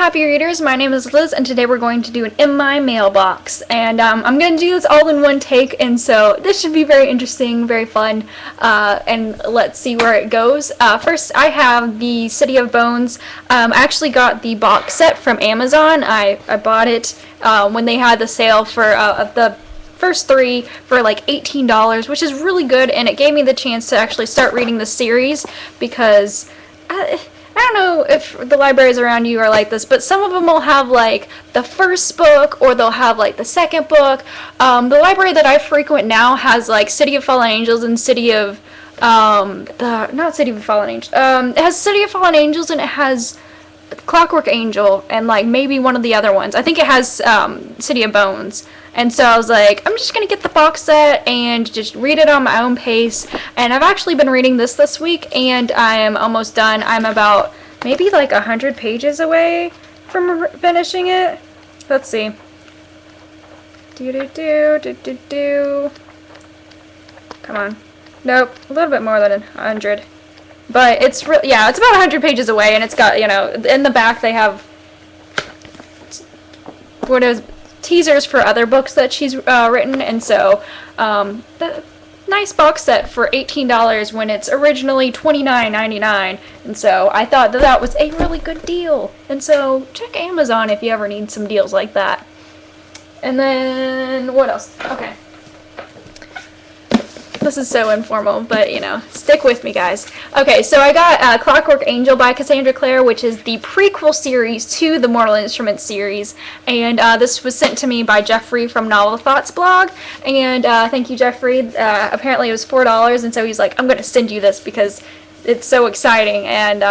happy readers, my name is Liz and today we're going to do an In My Mailbox, and I'm going to do this all in one take, and so this should be very interesting, very fun, and let's see where it goes. First I have the City of Bones. I actually got the box set from Amazon. I bought it when they had the sale for the first 3 for like $18, which is really good, and it gave me the chance to actually start reading the series because I don't know if the libraries around you are like this, but some of them will have like the first book or they'll have like the second book. The library that I frequent now has like City of Fallen Angels and City of not City of Fallen Angels. It has City of Fallen Angels and it has Clockwork Angel and like maybe one of the other ones. I think it has City of Bones. And so I was like, I'm just going to get the box set and just read it on my own pace. And I've actually been reading this week, and I am almost done. I'm about maybe like 100 pages away from finishing it. Let's see. Come on. Nope, a little bit more than 100. But it's it's about 100 pages away, and it's got, in the back they have teasers for other books that she's written, and so the nice box set for $18 when it's originally $29.99, and so I thought that was a really good deal, and so check Amazon if you ever need some deals like that. And then what else? Okay, this is so informal, but stick with me, guys. Okay, so I got Clockwork Angel by Cassandra Clare, which is the prequel series to the Mortal Instruments series, and this was sent to me by Jeffrey from Novel Thoughts blog, and thank you, Jeffrey. Apparently it was $4, and so he's like, I'm going to send you this because it's so exciting. And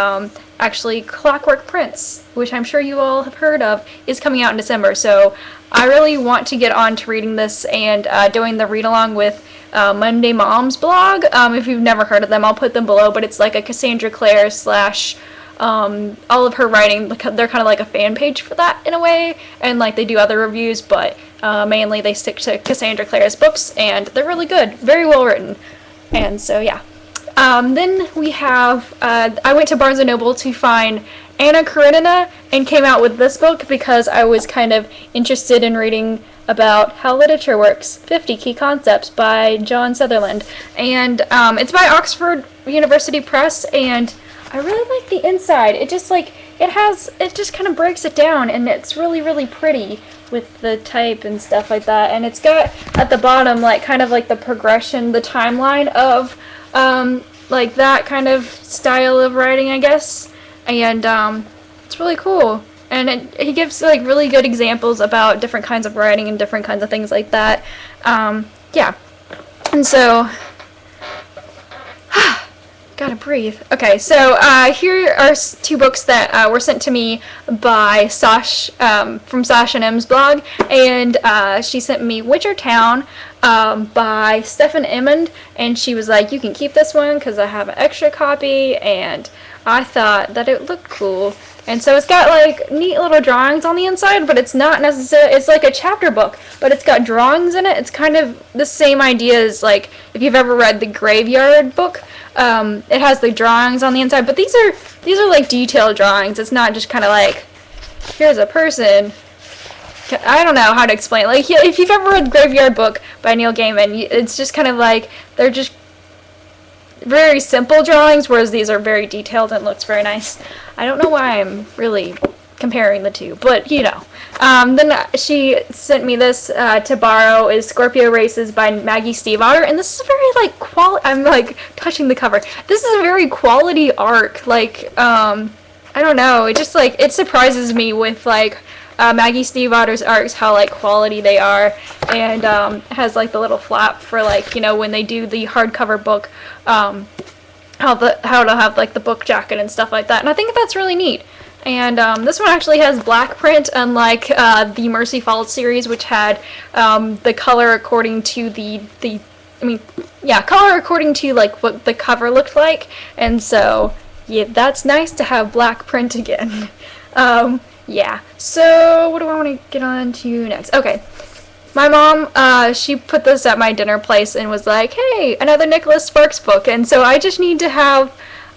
actually Clockwork Prince, which I'm sure you all have heard of, is coming out in December, so I really want to get on to reading this and doing the read-along with Monday Mom's blog. If you've never heard of them, I'll put them below, but it's like a Cassandra Clare / all of her writing. They're kind of like a fan page for that in a way, and like they do other reviews, but mainly they stick to Cassandra Clare's books, and they're really good, very well written. And so yeah. Then we have, I went to Barnes & Noble to find Anna Karenina and came out with this book because I was kind of interested in reading about how literature works, 50 Key Concepts by John Sutherland. And it's by Oxford University Press, and I really like the inside. It just it just kind of breaks it down, and it's really, really pretty with the type and stuff like that. And it's got at the bottom like kind of like the progression, the timeline of like that kind of style of writing, I guess. And it's really cool. And he gives like really good examples about different kinds of writing and different kinds of things like that. Yeah. And so, gotta breathe. Okay, so here are 2 books that were sent to me by Sash from Sash and M's blog, and she sent me Wintertown by Stefan Emond, and she was like, you can keep this one because I have an extra copy, and I thought that it looked cool. And so it's got like neat little drawings on the inside, but it's not necessarily, it's like a chapter book, but it's got drawings in it. It's kind of the same idea as like if you've ever read the Graveyard book. It has the drawings on the inside, but these are like detailed drawings. It's not just kind of like, here's a person. I don't know how to explain it. Like, if you've ever read Graveyard book by Neil Gaiman, it's just kind of like, they're just very simple drawings, whereas these are very detailed and looks very nice. I don't know why I'm really comparing the two, but then she sent me this to borrow, is Scorpio Races by Maggie Stiefvater, and this is very like I'm like touching the cover. This is a very quality arc. Like I don't know, it just like it surprises me with like Maggie Stiefvater's arcs how like quality they are, and has like the little flap for like when they do the hardcover book, how it'll have like the book jacket and stuff like that, and I think that's really neat. And this one actually has black print, unlike the Mercy Falls series, which had the color according to color according to like what the cover looked like, and so yeah, that's nice to have black print again. Yeah, so what do I want to get on to next? Okay, my mom, she put this at my dinner place and was like, hey, another Nicholas Sparks book, and so I just need to have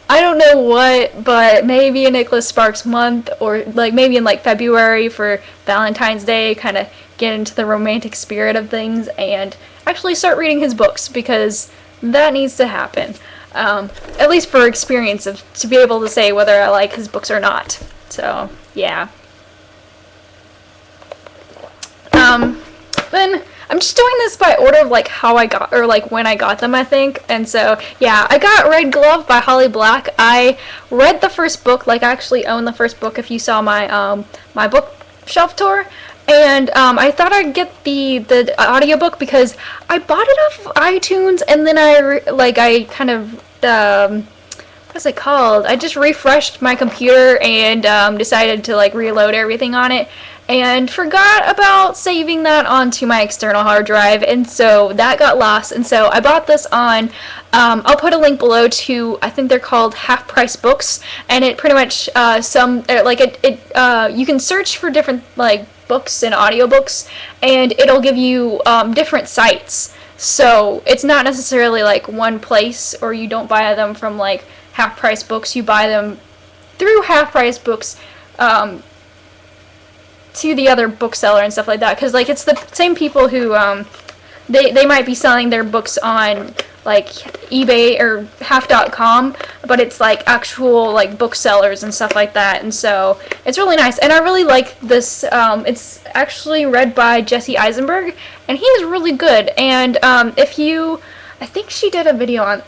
I don't know what, but maybe a Nicholas Sparks month, or like maybe in like February for Valentine's Day, kind of get into the romantic spirit of things and actually start reading his books, because that needs to happen. At least for experience of to be able to say whether I like his books or not. So yeah. Then I'm just doing this by order of like how I got, or like when I got them, I think. And so yeah, I got Red Glove by Holly Black. I read the first book, like I actually own the first book if you saw my my bookshelf tour. And I thought I'd get the audiobook because I bought it off iTunes, and then I kind of what's it called? I just refreshed my computer and decided to like reload everything on it, and forgot about saving that onto my external hard drive, and so that got lost. And so I bought this on I'll put a link below to, I think they're called Half Price Books, and it pretty much you can search for different like books and audiobooks, and it'll give you different sites. So it's not necessarily like one place, or you don't buy them from like Half Price Books. You buy them through Half Price Books to the other bookseller and stuff like that, because like it's the same people who they might be selling their books on like eBay or half.com, but it's like actual like booksellers and stuff like that. And so it's really nice, and I really like this. It's actually read by Jesse Eisenberg, and he's really good. And I think she did a video on,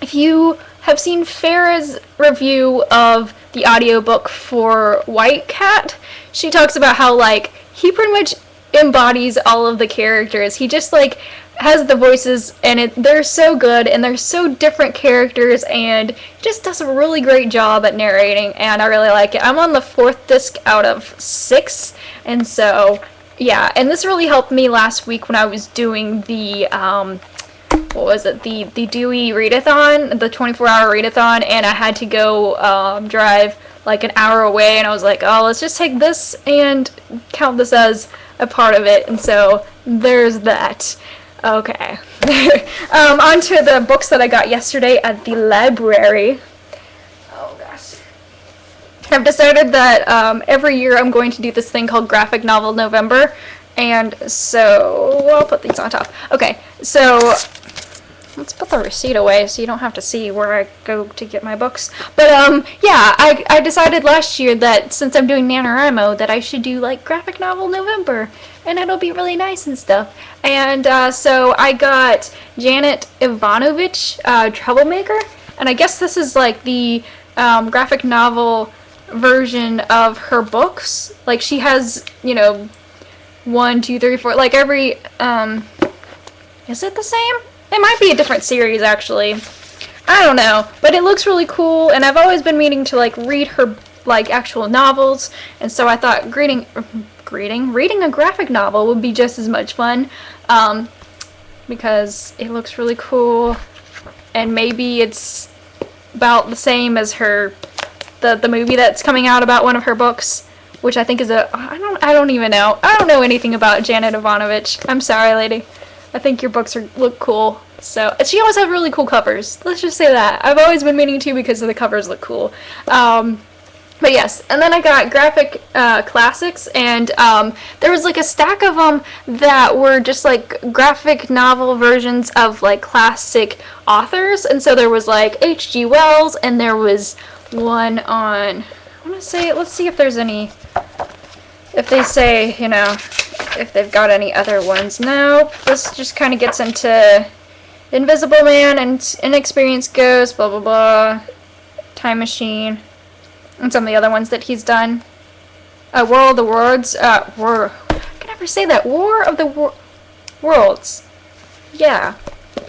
if you have seen Farah's review of the audiobook for White Cat, she talks about how like he pretty much embodies all of the characters. He just like has the voices, and they're so good, and they're so different characters, and he just does a really great job at narrating, and I really like it. I'm on the 4th disc out of 6, and so yeah, and this really helped me last week when I was doing the the Dewey readathon, the 24-hour readathon, and I had to go drive like an hour away, and I was like, oh, let's just take this and count this as a part of it. And so there's that. Okay. On to the books that I got yesterday at the library. Oh gosh. I've decided that every year I'm going to do this thing called Graphic Novel November, and so I'll put these on top. Okay, so let's put the receipt away so you don't have to see where I go to get my books. But yeah, I decided last year that since I'm doing NaNoWriMo that I should do like Graphic Novel November, and it'll be really nice and stuff. And so I got Janet Evanovich, Troublemaker, and I guess this is like the graphic novel version of her books. Like she has, 1, 2, 3, 4, like every, is it the same? It might be a different series, actually. I don't know, but it looks really cool, and I've always been meaning to like read her like actual novels, and so I thought reading a graphic novel would be just as much fun, because it looks really cool, and maybe it's about the same as the movie that's coming out about one of her books, which I think is I don't even know. I don't know anything about Janet Evanovich. I'm sorry, lady. I think your books look cool. So she always has really cool covers. Let's just say that. I've always been meaning to, because the covers look cool. But yes, and then I got graphic classics, and there was like a stack of them that were just like graphic novel versions of like classic authors. And so there was like H.G. Wells, and there was one on, let's see if there's any, if they say, if they've got any other ones. Nope, this just kind of gets into Invisible Man and Inexperienced Ghost, blah blah blah, Time Machine, and some of the other ones that he's done. War of the Worlds, I can never say that, War of the Worlds, yeah.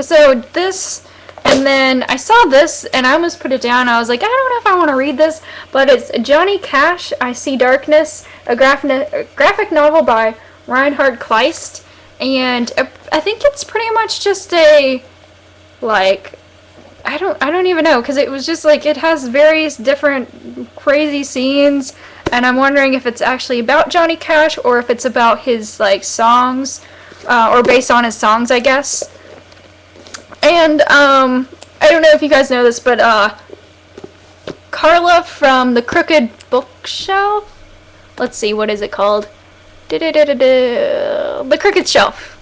So this, and then I saw this, and I almost put it down. I was like, I don't know if I want to read this, but it's Johnny Cash, I See Darkness, a graphic novel by Reinhard Kleist, and I think it's pretty much just a, like, I don't even know, because it was just like, it has various different crazy scenes, and I'm wondering if it's actually about Johnny Cash, or if it's about his, like, songs, or based on his songs, I guess. And, I don't know if you guys know this, but Carla from the Crooked Bookshelf. Let's see, what is it called? The Crooked Shelf.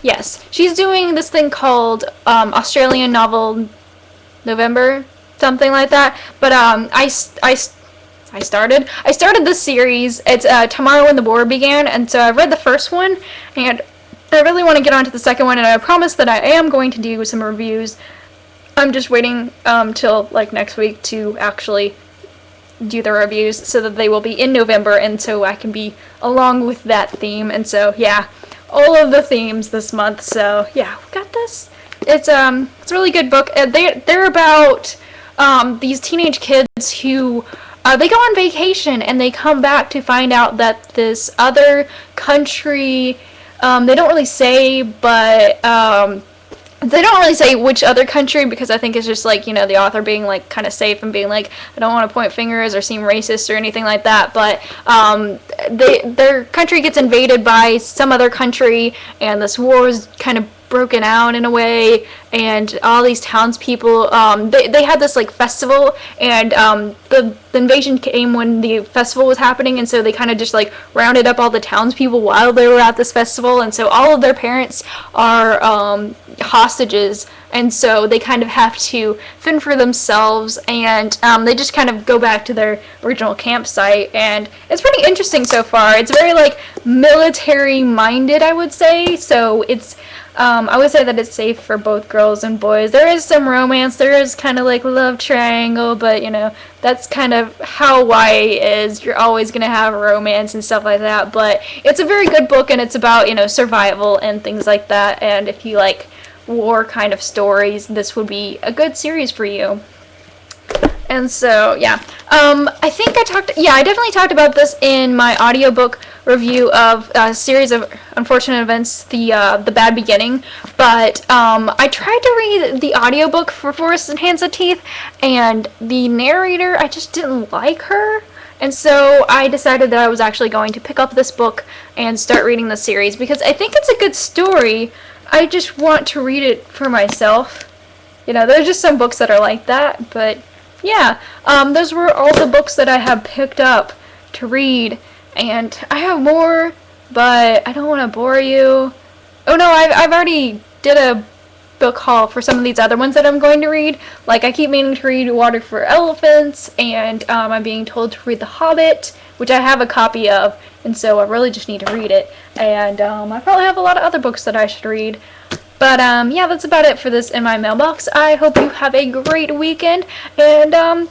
Yes, she's doing this thing called Australian Novel November, something like that. But I started this series. It's Tomorrow When the War Began, and so I've read the first one, and I really want to get on to the second one, and I promise that I am going to do some reviews. I'm just waiting till like next week to actually do the reviews so that they will be in November, and so I can be along with that theme. And so yeah, all of the themes this month. So yeah, we got this. It's a really good book. They're about these teenage kids who they go on vacation and they come back to find out that this other country, they don't really say, but they don't really say which other country, because I think it's just like, the author being like kind of safe and being like, I don't want to point fingers or seem racist or anything like that, but their country gets invaded by some other country, and this war is kind of broken out in a way, and all these townspeople, they had this like festival, and the invasion came when the festival was happening, and so they kind of just like rounded up all the townspeople while they were at this festival, and so all of their parents are hostages, and so they kind of have to fend for themselves, and they just kind of go back to their original campsite, and it's pretty interesting so far. It's very like military minded, I would say, so it's I would say that it's safe for both girls and boys. There is some romance, there is kind of like love triangle, but that's kind of how YA is. You're always going to have romance and stuff like that, but it's a very good book, and it's about, survival and things like that, and if you like war kind of stories, this would be a good series for you. And so, yeah, I think I definitely talked about this in my audiobook review of a series of unfortunate events, the Bad Beginning, but I tried to read the audiobook for Forest and Hands of Teeth, and the narrator, I just didn't like her, and so I decided that I was actually going to pick up this book and start reading the series, because I think it's a good story. I just want to read it for myself. There's just some books that are like that, but yeah, those were all the books that I have picked up to read, and I have more, but I don't want to bore you. Oh no, I've already did a book haul for some of these other ones that I'm going to read. Like, I keep meaning to read Water for Elephants, and I'm being told to read The Hobbit, which I have a copy of, and so I really just need to read it. And I probably have a lot of other books that I should read. But yeah, that's about it for this in my mailbox. I hope you have a great weekend, and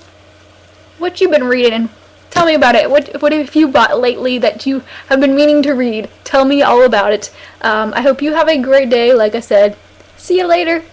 what you've been reading, tell me about it. What have you bought lately that you have been meaning to read? Tell me all about it. I hope you have a great day. Like I said, see you later.